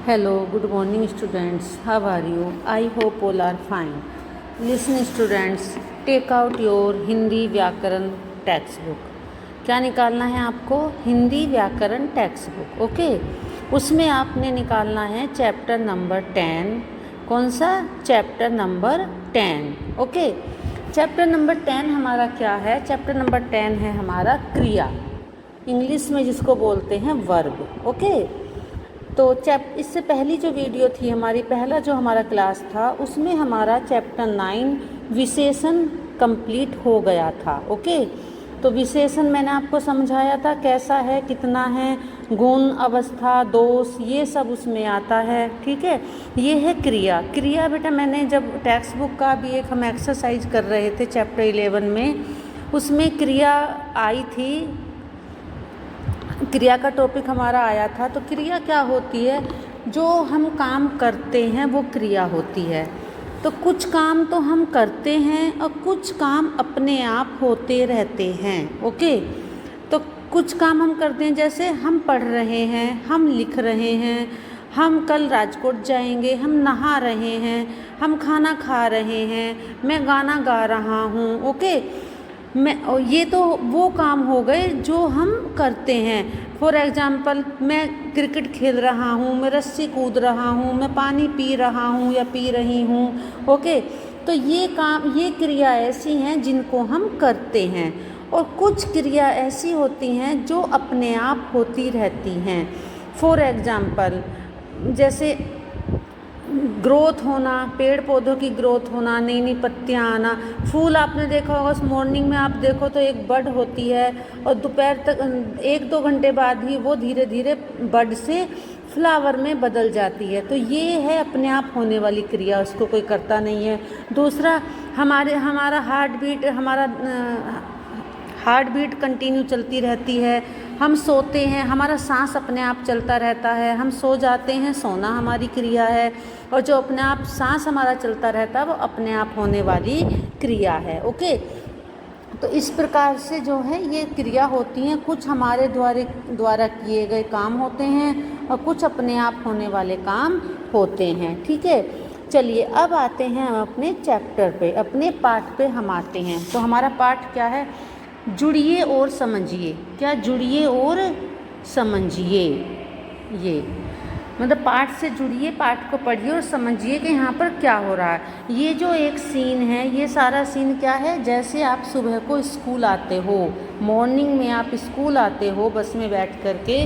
Hello, good morning students. How are you? I hope all are fine. Listen students, take out your Hindi व्याकरण text book. क्या निकालना है आपको? हिंदी व्याकरण text book. Okay, उसमें आपने निकालना है चैप्टर नंबर 10. कौन सा? Chapter number 10. Okay, chapter number 10 हमारा क्या है? चैप्टर नंबर 10 है हमारा क्रिया, इंग्लिश में जिसको बोलते हैं वर्ब. ओके, तो इससे पहली जो वीडियो थी हमारी, पहला जो हमारा क्लास था, उसमें हमारा चैप्टर 9 विशेषण कंप्लीट हो गया था. ओके, तो विशेषण मैंने आपको समझाया था कैसा है, कितना है, गुण, अवस्था, दोष, ये सब उसमें आता है. ठीक है, ये है क्रिया. क्रिया बेटा मैंने जब टेक्स्ट बुक का भी एक हम एक्सरसाइज कर रहे थे चैप्टर 11 में, उसमें क्रिया आई थी, क्रिया का टॉपिक हमारा आया था. तो क्रिया क्या होती है? जो हम काम करते हैं वो क्रिया होती है. तो कुछ काम तो हम करते हैं और कुछ काम अपने आप होते रहते हैं. ओके, तो कुछ काम हम करते हैं, जैसे हम पढ़ रहे हैं, हम लिख रहे हैं, हम कल राजकोट जाएंगे, हम नहा रहे हैं, हम खाना खा रहे हैं, मैं गाना गा रहा हूँ. ओके, ये तो वो काम हो गए जो हम करते हैं. फॉर एग्ज़ाम्पल, मैं क्रिकेट खेल रहा हूँ, मैं रस्सी कूद रहा हूँ, मैं पानी पी रहा हूँ या पी रही हूँ. ओके, तो ये काम, ये क्रिया ऐसी हैं जिनको हम करते हैं. और कुछ क्रिया ऐसी होती हैं जो अपने आप होती रहती हैं. फॉर एग्ज़ाम्पल, जैसे ग्रोथ होना, पेड़ पौधों की ग्रोथ होना, नई नई पत्तियाँ आना. फूल आपने देखा होगा, मॉर्निंग में आप देखो तो एक बड होती है और दोपहर तक 1-2 घंटे बाद ही वो धीरे धीरे बड से फ्लावर में बदल जाती है. तो ये है अपने आप होने वाली क्रिया, उसको कोई करता नहीं है. दूसरा, हमारा हार्ट बीट कंटिन्यू चलती रहती है. हम सोते हैं, हमारा सांस अपने आप चलता रहता है. हम सो जाते हैं, सोना हमारी क्रिया है. और जो अपने आप सांस हमारा चलता रहता है वो अपने आप होने वाली क्रिया है. ओके, तो इस प्रकार से जो है ये क्रिया होती हैं. कुछ हमारे द्वारा किए गए काम होते हैं और कुछ अपने आप होने वाले काम होते हैं. ठीक है, चलिए अब आते हैं हम अपने चैप्टर पे, अपने पाठ पे हम आते हैं. तो हमारा पाठ क्या है? जुड़िए और समझिए. क्या? जुड़िए और समझिए. ये मतलब पाठ से जुड़िए, पाठ को पढ़िए और समझिए कि यहाँ पर क्या हो रहा है. ये जो एक सीन है, ये सारा सीन क्या है? जैसे आप सुबह को स्कूल आते हो, मॉर्निंग में आप स्कूल आते हो बस में बैठ कर के,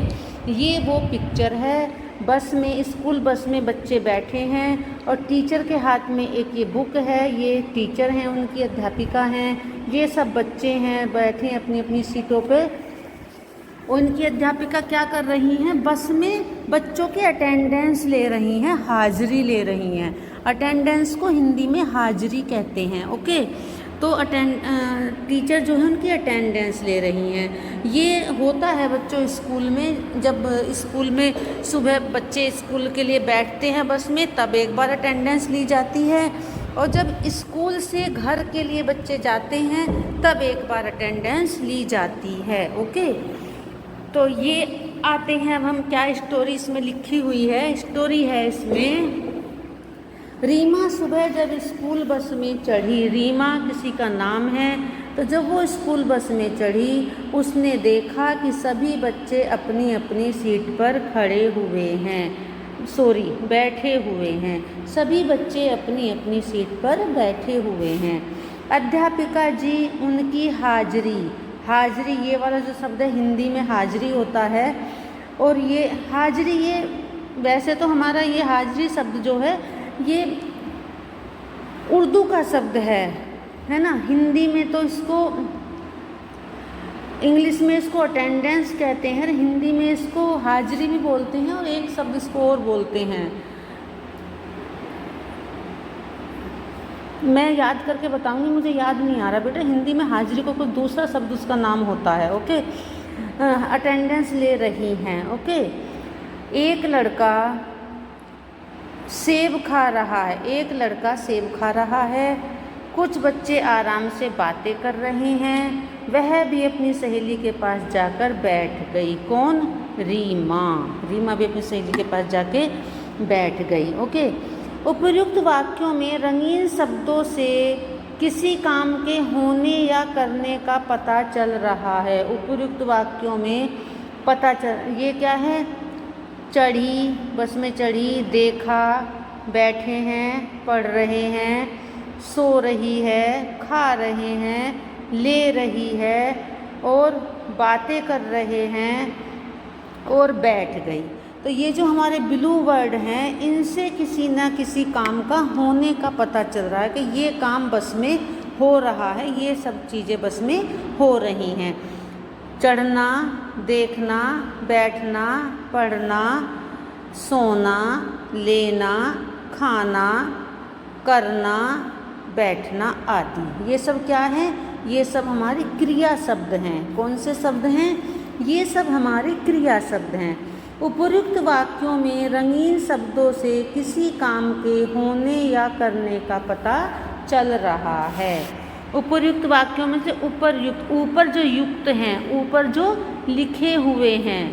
ये वो पिक्चर है. बस में, स्कूल बस में बच्चे बैठे हैं और टीचर के हाथ में एक ये बुक है. ये टीचर हैं, उनकी अध्यापिका हैं. ये सब बच्चे हैं बैठे अपनी अपनी सीटों पे. उनकी अध्यापिका क्या कर रही हैं? बस में बच्चों के अटेंडेंस ले रही हैं, हाजिरी ले रही हैं. अटेंडेंस को हिंदी में हाजिरी कहते हैं. ओके, तो टीचर जो है उनकी अटेंडेंस ले रही हैं. ये होता है बच्चों स्कूल में, जब स्कूल में सुबह बच्चे स्कूल के लिए बैठते हैं बस में, तब एक बार अटेंडेंस ली जाती है. और जब स्कूल से घर के लिए बच्चे जाते हैं तब एक बार अटेंडेंस ली जाती है. ओके, तो ये आते हैं अब हम, क्या स्टोरी इसमें लिखी हुई है? स्टोरी है इसमें, रीमा सुबह जब स्कूल बस में चढ़ी. रीमा किसी का नाम है. तो जब वो स्कूल बस में चढ़ी, उसने देखा कि सभी बच्चे अपनी अपनी सीट पर खड़े हुए हैं, बैठे हुए हैं. सभी बच्चे अपनी अपनी सीट पर बैठे हुए हैं. अध्यापिका जी उनकी हाजिरी, ये वाला जो शब्द है हिंदी में हाजिरी होता है. और ये हाजिरी, ये वैसे तो हमारा ये हाजिरी शब्द जो है ये उर्दू का शब्द है ना. हिंदी में तो इसको, इंग्लिश में इसको अटेंडेंस कहते हैं, हिंदी में इसको हाजिरी भी बोलते हैं और एक शब्द इसको और बोलते हैं. मैं याद करके बताऊंगी, मुझे याद नहीं आ रहा बेटा. हिंदी में हाजिरी को कोई दूसरा शब्द उसका नाम होता है. ओके, अटेंडेंस ले रही हैं. ओके, एक लड़का सेब खा रहा है. एक लड़का सेब खा रहा है. कुछ बच्चे आराम से बातें कर रहे हैं. वह भी अपनी सहेली के पास जाकर बैठ गई. कौन? रीमा. रीमा भी अपनी सहेली के पास जाके बैठ गई। ओके, उपर्युक्त वाक्यों में रंगीन शब्दों से किसी काम के होने या करने का पता चल रहा है। उपर्युक्त वाक्यों में पता चल, ये क्या है, चढ़ी, बस में चढ़ी, देखा, बैठे हैं, पढ़ रहे हैं, सो रही है, खा रहे हैं, ले रही है और बातें कर रहे हैं और बैठ गई। तो ये जो हमारे ब्लू वर्ड हैं, इनसे किसी ना किसी काम का होने का पता चल रहा है कि ये काम बस में हो रहा है, ये सब चीज़ें बस में हो रही हैं। चढ़ना, देखना, बैठना, पढ़ना, सोना, लेना, खाना, करना, बैठना आदि, ये सब क्या है, ये सब हमारे क्रिया शब्द हैं। कौन से शब्द हैं, ये सब हमारे क्रिया शब्द हैं। उपर्युक्त वाक्यों में रंगीन शब्दों से किसी काम के होने या करने का पता चल रहा है। उपर्युक्त वाक्यों में से उपरयुक्त, ऊपर जो युक्त हैं, ऊपर जो लिखे हुए हैं,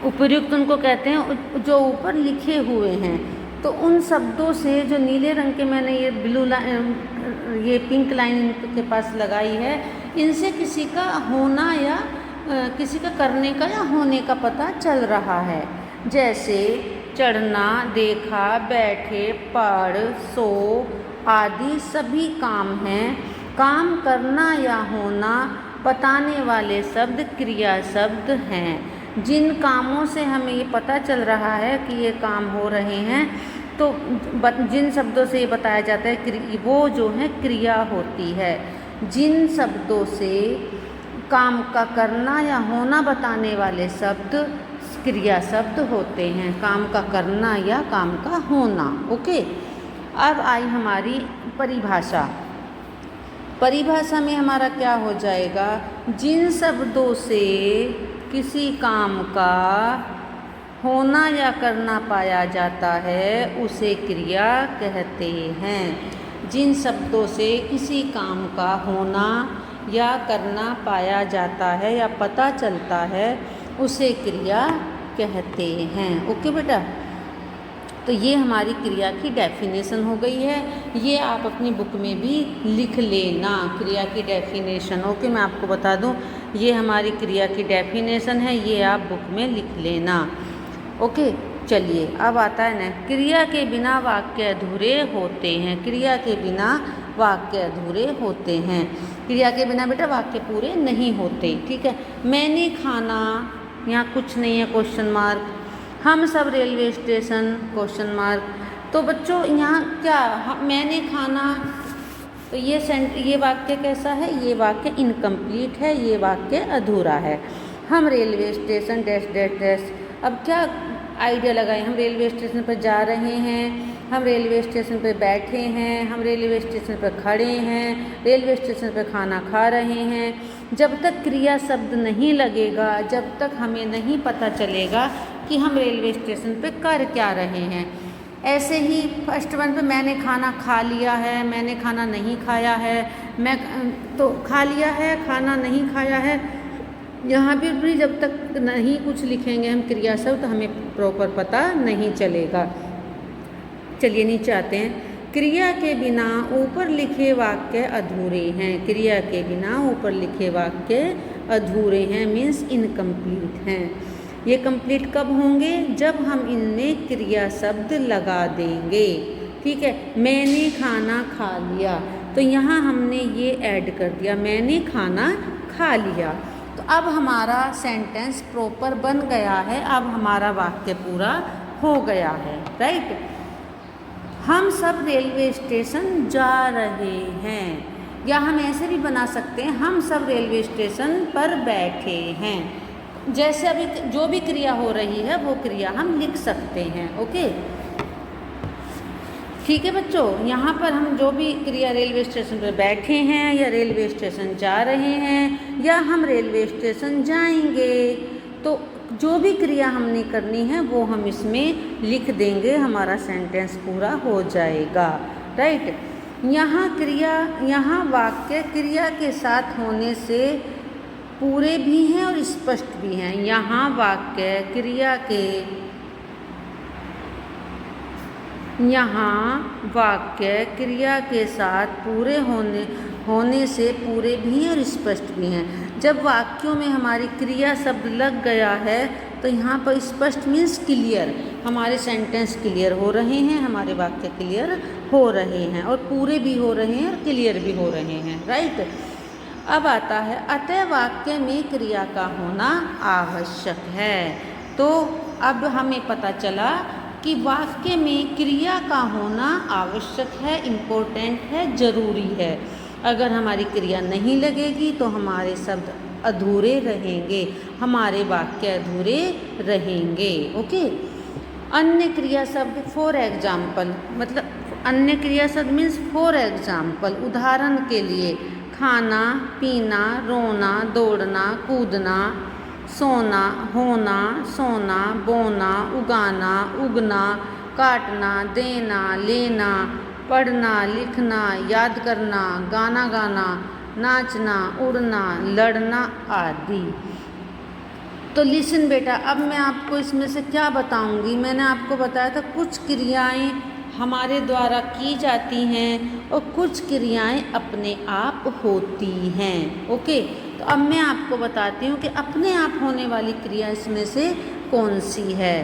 उपर्युक्त उनको कहते हैं जो ऊपर लिखे हुए हैं। तो उन शब्दों से, जो नीले रंग के मैंने ये ब्लू लाइन, ये पिंक लाइन के पास लगाई है, इनसे किसी का होना या किसी का करने का या होने का पता चल रहा है। जैसे चढ़ना, देखा, बैठे, पढ़, सो आदि सभी काम हैं। काम करना या होना बताने वाले शब्द क्रिया शब्द हैं। जिन कामों से हमें ये पता चल रहा है कि ये काम हो रहे हैं, तो जिन शब्दों से ये बताया जाता है वो जो है क्रिया होती है। जिन शब्दों से काम का करना या होना बताने वाले शब्द क्रिया शब्द होते हैं, काम का करना या काम का होना। ओके, अब आई हमारी परिभाषा। परिभाषा में हमारा क्या हो जाएगा, जिन शब्दों से किसी काम का होना या करना पाया जाता है उसे क्रिया कहते हैं। जिन शब्दों से किसी काम का होना या करना पाया जाता है या पता चलता है उसे क्रिया कहते हैं। ओके बेटा, तो ये हमारी क्रिया की डेफिनेशन हो गई है। ये आप अपनी बुक में भी लिख लेना, क्रिया की डेफिनेशन। ओके, मैं आपको बता दूं, ये हमारी क्रिया की डेफिनेशन है, ये आप बुक में लिख लेना। ओके, चलिए अब आता है ना, क्रिया के बिना वाक्य अधूरे होते हैं। क्रिया के बिना वाक्य अधूरे होते हैं। क्रिया के बिना बेटा वाक्य पूरे नहीं होते। ठीक है, मैंने खाना, यहाँ कुछ नहीं है, क्वेश्चन मार्क। हम सब रेलवे स्टेशन, क्वेश्चन मार्क। तो बच्चों यहाँ क्या, मैंने खाना, तो ये वाक्य कैसा है, ये वाक्य इनकम्प्लीट है, ये वाक्य अधूरा है। हम railway station dash dash dash. अब क्या आइडिया लगाएं, हम रेलवे स्टेशन पर जा रहे हैं, हम रेलवे स्टेशन पर बैठे हैं, हम रेलवे स्टेशन पर खड़े हैं, रेलवे स्टेशन पर खाना खा रहे हैं। जब तक क्रिया शब्द नहीं लगेगा, जब तक हमें नहीं पता चलेगा कि हम रेलवे स्टेशन पर कर क्या रहे हैं। ऐसे ही फर्स्ट वन पे मैंने खाना खा लिया है, मैंने खाना नहीं खाया है, मैं तो खा लिया है, खाना नहीं खाया है। यहाँ भी जब तक नहीं कुछ लिखेंगे हम क्रिया शब्द, तो हमें प्रॉपर पता नहीं चलेगा। चलिए नीचे आते हैं। क्रिया के बिना ऊपर लिखे वाक्य अधूरे हैं। क्रिया के बिना ऊपर लिखे वाक्य अधूरे हैं, मीन्स इनकम्प्लीट हैं। ये कंप्लीट कब होंगे, जब हम इनमें क्रिया शब्द लगा देंगे। ठीक है, मैंने खाना खा लिया, तो यहाँ हमने ये ऐड कर दिया, मैंने खाना खा लिया। तो अब हमारा सेंटेंस प्रॉपर बन गया है, अब हमारा वाक्य पूरा हो गया है। राइट, हम सब रेलवे स्टेशन जा रहे हैं, या हम ऐसे भी बना सकते हैं, हम सब रेलवे स्टेशन पर बैठे हैं। जैसे अभी जो भी क्रिया हो रही है वो क्रिया हम लिख सकते हैं। ओके, ठीक है बच्चों, यहाँ पर हम जो भी क्रिया रेलवे स्टेशन पर बैठे हैं, या रेलवे स्टेशन जा रहे हैं, या हम रेलवे स्टेशन जाएंगे, तो जो भी क्रिया हमने करनी है वो हम इसमें लिख देंगे, हमारा सेंटेंस पूरा हो जाएगा। राइट, यहाँ वाक्य क्रिया के साथ होने से पूरे भी हैं और स्पष्ट भी हैं। यहाँ वाक्य क्रिया के यहाँ वाक्य क्रिया के साथ पूरे होने से पूरे भी हैं और स्पष्ट भी हैं। जब वाक्यों में हमारी क्रिया शब्द लग गया है तो यहाँ पर स्पष्ट मीन्स क्लियर, हमारे सेंटेंस क्लियर हो रहे हैं, हमारे वाक्य क्लियर हो रहे हैं और पूरे भी हो रहे हैं और क्लियर भी हो रहे हैं, राइट। अब आता है अतः वाक्य में क्रिया का होना आवश्यक है। तो अब हमें पता चला कि वाक्य में क्रिया का होना आवश्यक है, इम्पोर्टेंट है, ज़रूरी है। अगर हमारी क्रिया नहीं लगेगी तो हमारे शब्द अधूरे रहेंगे, हमारे वाक्य अधूरे रहेंगे। ओके। अन्य क्रिया शब्द फॉर एग्जाम्पल, मतलब अन्य क्रिया शब्द मीन्स फॉर एग्जाम्पल, उदाहरण के लिए खाना, पीना, रोना, दौड़ना, कूदना, सोना, होना, सोना, बोना, उगाना, उगना, काटना, देना, लेना, पढ़ना, लिखना, याद करना, गाना गाना, नाचना, उड़ना, लड़ना आदि। तो लिसन बेटा, अब मैं आपको इसमें से क्या बताऊंगी। मैंने आपको बताया था कुछ क्रियाएं हमारे द्वारा की जाती हैं और कुछ क्रियाएं अपने आप होती हैं। ओके। तो अब मैं आपको बताती हूँ कि अपने आप होने वाली क्रिया इसमें से कौन सी है।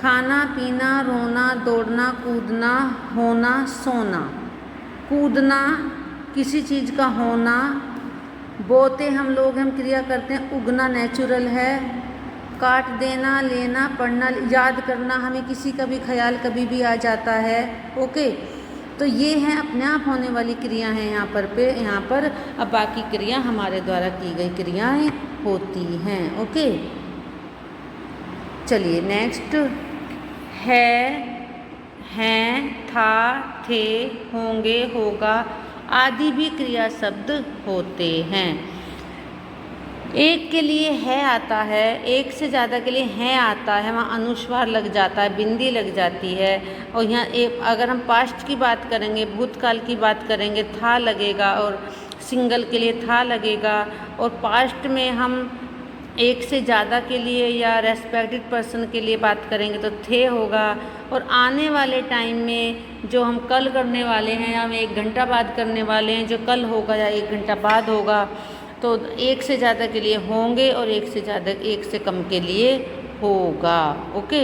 खाना, पीना, रोना, दौड़ना, कूदना, होना, सोना। कूदना किसी चीज़ का होना, बोते हम लोग हम क्रिया करते हैं, उगना नेचुरल है, काट देना, लेना, पढ़ना, याद करना, हमें किसी का भी ख्याल कभी भी आ जाता है। ओके। तो ये हैं अपने आप होने वाली क्रिया हैं यहाँ पर। अब बाकी क्रिया हमारे द्वारा की गई क्रियाएं होती हैं। ओके। चलिए नेक्स्ट, है, हैं, था, थे, होंगे, होगा आदि भी क्रिया शब्द होते हैं। एक के लिए है आता है, एक से ज़्यादा के लिए है आता है, वहाँ अनुस्वार लग जाता है, बिंदी लग जाती है। और यहाँ एक अगर हम पास्ट की बात करेंगे, भूतकाल की बात करेंगे, था लगेगा, और सिंगल के लिए था लगेगा। और पास्ट में हम एक से ज़्यादा के लिए या रेस्पेक्टेड पर्सन के लिए बात करेंगे तो थे होगा। और आने वाले टाइम में जो हम कल करने वाले हैं या हम 1 घंटा बाद करने वाले हैं, जो कल होगा या 1 घंटा बाद होगा, तो एक से ज़्यादा के लिए होंगे और एक से कम के लिए होगा। ओके।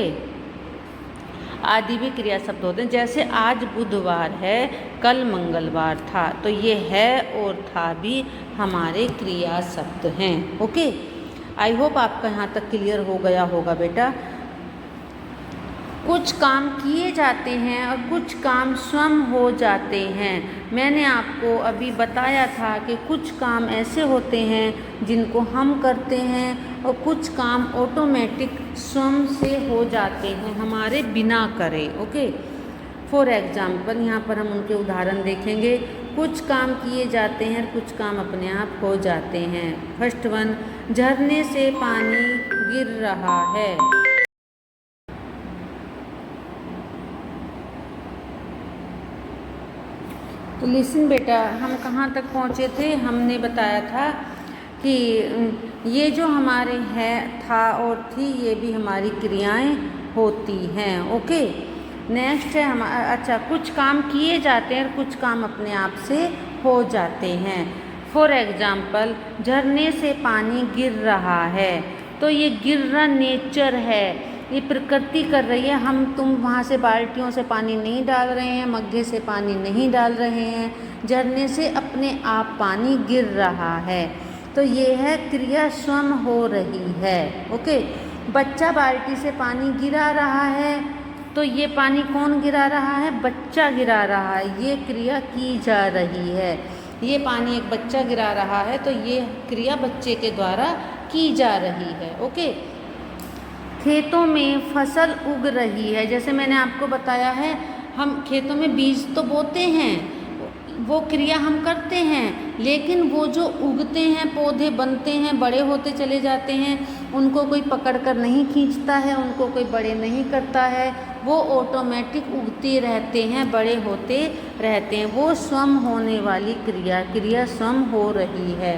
आदि भी क्रिया शब्द होते हैं। जैसे आज बुधवार है, कल मंगलवार था, तो ये है और था भी हमारे क्रिया शब्द हैं। ओके। आई होप आपका यहाँ तक क्लियर हो गया होगा बेटा। कुछ काम किए जाते हैं और कुछ काम स्वयं हो जाते हैं। मैंने आपको अभी बताया था कि कुछ काम ऐसे होते हैं जिनको हम करते हैं और कुछ काम ऑटोमेटिक स्वयं से हो जाते हैं, हमारे बिना करे। ओके। फॉर एग्जाम्पल, यहाँ पर हम उनके उदाहरण देखेंगे। कुछ काम किए जाते हैं, कुछ काम अपने आप हो जाते हैं। फर्स्ट वन, झरने से पानी गिर रहा है। तो लिसन बेटा, हम कहाँ तक पहुँचे थे। हमने बताया था कि ये जो हमारे है, था और थी, ये भी हमारी क्रियाएं होती हैं। ओके। नेक्स्ट है अच्छा, कुछ काम किए जाते हैं और कुछ काम अपने आप से हो जाते हैं। फॉर एग्जाम्पल, झरने से पानी गिर रहा है, तो ये गिरना नेचर है, ये प्रकृति कर रही है। हम तुम वहाँ से बाल्टियों से पानी नहीं डाल रहे हैं, मग्गे से पानी नहीं डाल रहे हैं, झरने से अपने आप पानी गिर रहा है। तो ये है क्रिया स्वयं हो रही है। ओके। बच्चा बाल्टी से पानी गिरा रहा है, तो ये पानी कौन गिरा रहा है? बच्चा गिरा रहा है, ये क्रिया की जा रही है। ये पानी एक बच्चा गिरा रहा है, तो ये क्रिया बच्चे के द्वारा की जा रही है। ओके। खेतों में फसल उग रही है, जैसे मैंने आपको बताया है, हम खेतों में बीज तो बोते हैं, वो क्रिया हम करते हैं, लेकिन वो जो उगते हैं, पौधे बनते हैं, बड़े होते चले जाते हैं, उनको कोई पकड़ कर नहीं खींचता है, उनको कोई बड़े नहीं करता है, वो ऑटोमेटिक उगते रहते हैं, बड़े होते रहते हैं। वो स्वयं होने वाली क्रिया स्वयं हो रही है।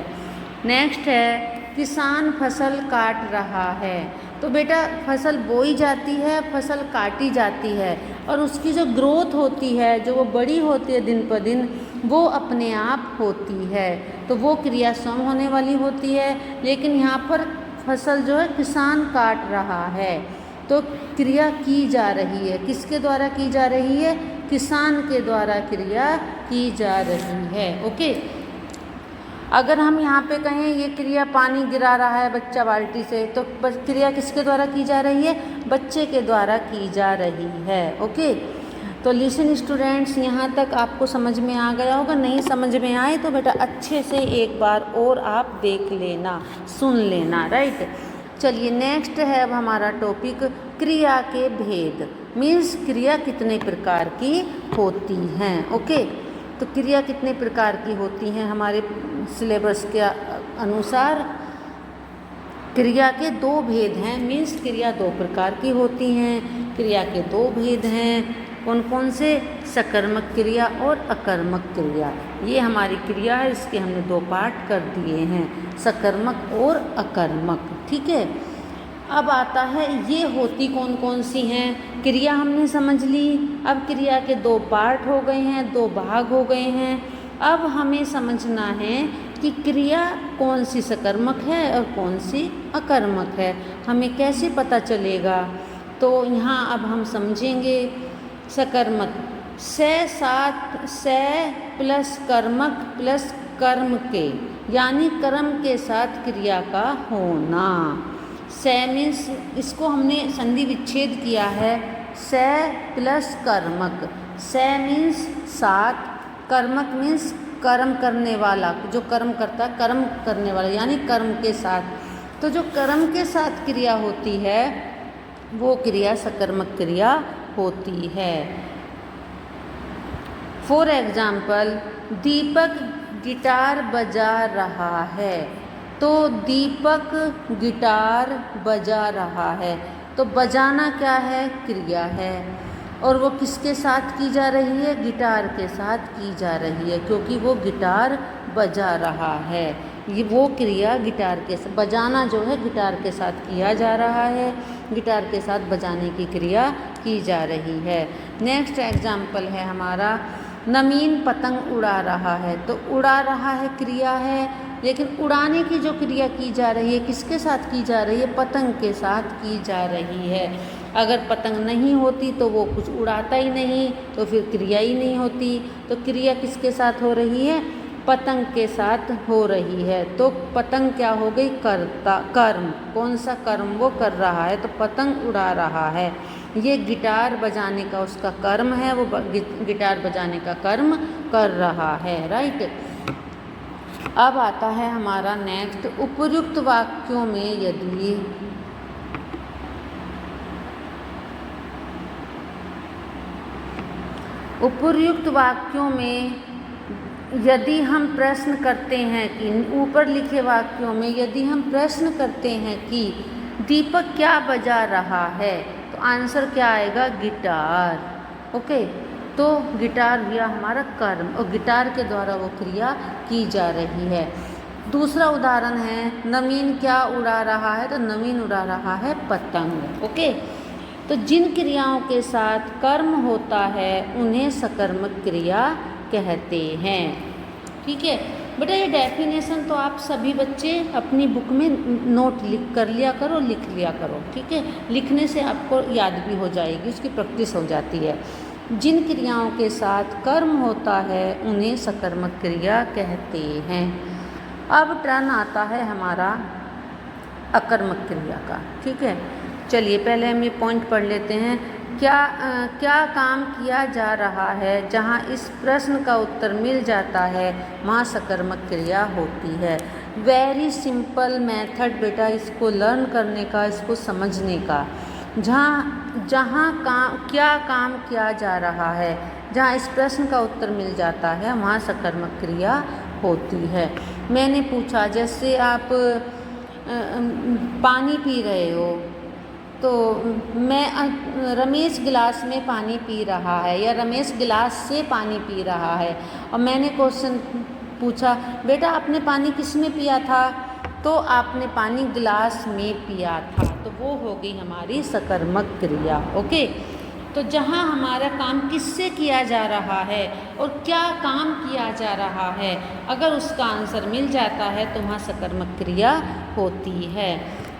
नेक्स्ट है, किसान फसल काट रहा है। तो बेटा फसल बोई जाती है, फसल काटी जाती है, और उसकी जो ग्रोथ होती है, जो वो बड़ी होती है दिन पर दिन, वो अपने आप होती है। तो वो क्रिया स्वयं होने वाली होती है। लेकिन यहाँ पर फसल जो है किसान काट रहा है, तो क्रिया की जा रही है। किसके द्वारा की जा रही है? किसान के द्वारा क्रिया की जा रही है। ओके, अगर हम यहाँ पे कहें ये क्रिया पानी गिरा रहा है बच्चा बाल्टी से, तो क्रिया किसके द्वारा की जा रही है? बच्चे के द्वारा की जा रही है। ओके, तो लिसन स्टूडेंट्स, यहाँ तक आपको समझ में आ गया होगा। नहीं समझ में आए तो बेटा अच्छे से एक बार और आप देख लेना, सुन लेना। राइट, चलिए नेक्स्ट है अब हमारा टॉपिक क्रिया के भेद। मीन्स क्रिया कितने प्रकार की होती हैं। ओके, तो क्रिया कितने प्रकार की होती हैं हमारे सिलेबस के अनुसार? क्रिया के दो भेद हैं। मीन्स क्रिया दो प्रकार की होती हैं। क्रिया के दो भेद हैं। कौन कौन से? सकर्मक क्रिया और अकर्मक क्रिया। ये हमारी क्रिया है, इसके हमने दो पार्ट कर दिए हैं, सकर्मक और अकर्मक। ठीक है, अब आता है ये होती कौन कौन सी हैं। क्रिया हमने समझ ली। अब क्रिया के दो पार्ट हो गए हैं, दो भाग हो गए हैं। अब हमें समझना है कि क्रिया कौन सी सकर्मक है और कौन सी अकर्मक है। हमें कैसे पता चलेगा? तो यहाँ अब हम समझेंगे सकर्मक। से प्लस कर्मक प्लस कर्म के, यानी कर्म के साथ क्रिया का होना। से मीन्स, इसको हमने संधि विच्छेद किया है, से प्लस कर्मक। से मीन्स साथ, कर्मक मीन्स कर्म करने वाला, जो कर्म करता, कर्म करने वाला यानी कर्म के साथ। तो जो कर्म के साथ क्रिया होती है वो क्रिया सकर्मक क्रिया होती है। फॉर एग्जाम्पल, दीपक गिटार बजा रहा है। तो दीपक गिटार बजा रहा है, तो बजाना क्या है? क्रिया है। और वो किसके साथ की जा रही है? गिटार के साथ की जा रही है, क्योंकि वो गिटार बजा रहा है। ये वो क्रिया गिटार के साथ, बजाना जो है गिटार के साथ किया जा रहा है, गिटार के साथ बजाने की क्रिया की जा रही है। नेक्स्ट एग्जाम्पल है हमारा, नवीन पतंग उड़ा रहा है। तो उड़ा रहा है क्रिया है, लेकिन उड़ाने की जो क्रिया की जा रही है किसके साथ की जा रही है? पतंग के साथ की जा रही है। अगर पतंग नहीं होती तो वो कुछ उड़ाता ही नहीं, तो फिर क्रिया ही नहीं होती। तो क्रिया किसके साथ हो रही है? पतंग के साथ हो रही है। तो पतंग क्या हो गई? कर्ता, कर्म। कौन सा कर्म वो कर रहा है? तो पतंग उड़ा रहा है। ये गिटार बजाने का उसका कर्म है, वो गिटार बजाने का कर्म कर रहा है। राइट, अब आता है हमारा नेक्स्ट, उपर्युक्त वाक्यों में यदि उपर्युक्त वाक्यों में यदि हम प्रश्न करते हैं कि, ऊपर लिखे वाक्यों में यदि हम प्रश्न करते हैं कि दीपक क्या बजा रहा है, तो आंसर क्या आएगा? गिटार। ओके, तो गिटार हुआ हमारा कर्म और गिटार के द्वारा वो क्रिया की जा रही है। दूसरा उदाहरण है, नवीन क्या उड़ा रहा है? तो नवीन उड़ा रहा है पतंग। ओके, तो जिन क्रियाओं के साथ कर्म होता है उन्हें सकर्मक क्रिया कहते हैं। ठीक है बेटा, ये डेफिनेशन तो आप सभी बच्चे अपनी बुक में नोट कर लिया करो, लिख लिया करो। ठीक है, लिखने से आपको याद भी हो जाएगी, उसकी प्रैक्टिस हो जाती है। जिन क्रियाओं के साथ कर्म होता है उन्हें सकर्मक क्रिया कहते हैं। अब टर्न आता है हमारा अकर्मक क्रिया का। ठीक है, चलिए पहले हम ये पॉइंट पढ़ लेते हैं। क्या काम किया जा रहा है? जहाँ इस प्रश्न का उत्तर मिल जाता है वहाँ सकर्मक क्रिया होती है। वेरी सिंपल मेथड बेटा इसको लर्न करने का, इसको समझने का। क्या काम किया जा रहा है, जहाँ इस प्रश्न का उत्तर मिल जाता है वहाँ सकर्मक क्रिया होती है। मैंने पूछा, जैसे आप पानी पी रहे हो, तो रमेश गिलास में पानी पी रहा है या रमेश गिलास से पानी पी रहा है, और मैंने क्वेश्चन पूछा, बेटा आपने पानी किस में पिया था? तो आपने पानी गिलास में पिया था। तो वो हो गई हमारी सकर्मक क्रिया। ओके, तो जहाँ हमारा काम किससे किया जा रहा है और क्या काम किया जा रहा है, अगर उसका आंसर मिल जाता है तो वहाँ सकर्मक क्रिया होती है।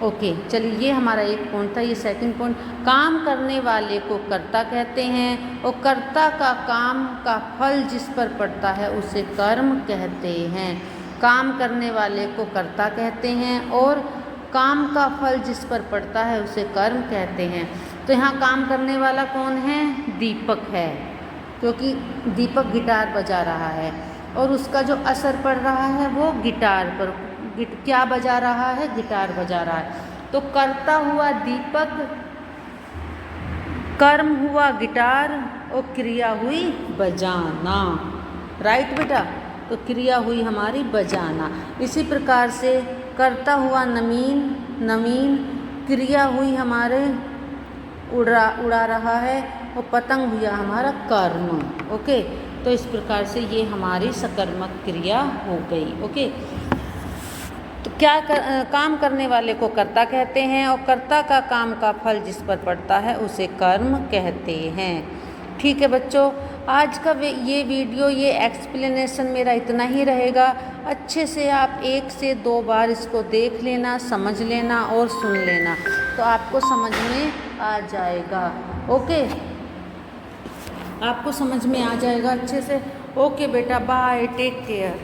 ओके, चलिए ये हमारा एक पॉइंट था। ये सेकंड पॉइंट, काम करने वाले को कर्ता कहते हैं और कर्ता का काम का फल जिस पर पड़ता है उसे कर्म कहते हैं। काम करने वाले को कर्ता कहते हैं और काम का फल जिस पर पड़ता है उसे कर्म कहते हैं। तो यहाँ काम करने वाला कौन है? दीपक है, क्योंकि दीपक गिटार बजा रहा है और उसका जो असर पड़ रहा है वो गिटार पर, क्या बजा रहा है? गिटार बजा रहा है। तो कर्ता हुआ दीपक, कर्म हुआ गिटार और क्रिया हुई बजाना। राइट बेटा? तो क्रिया हुई हमारी बजाना। इसी प्रकार से कर्ता हुआ नवीन, नवीन क्रिया हुई हमारे उड़ा रहा है और पतंग हुआ हमारा कर्म। ओके, तो इस प्रकार से ये हमारी सकर्मक क्रिया हो गई। ओके, तो काम करने वाले को कर्ता कहते हैं और कर्ता का काम का फल जिस पर पड़ता है उसे कर्म कहते हैं। ठीक है बच्चों, आज का ये वीडियो, ये एक्सप्लेनेशन मेरा इतना ही रहेगा। अच्छे से आप 1 से 2 बार इसको देख लेना, समझ लेना और सुन लेना, तो आपको समझ में आ जाएगा। ओके, आपको समझ में आ जाएगा अच्छे से। ओके बेटा, बाय, टेक केयर।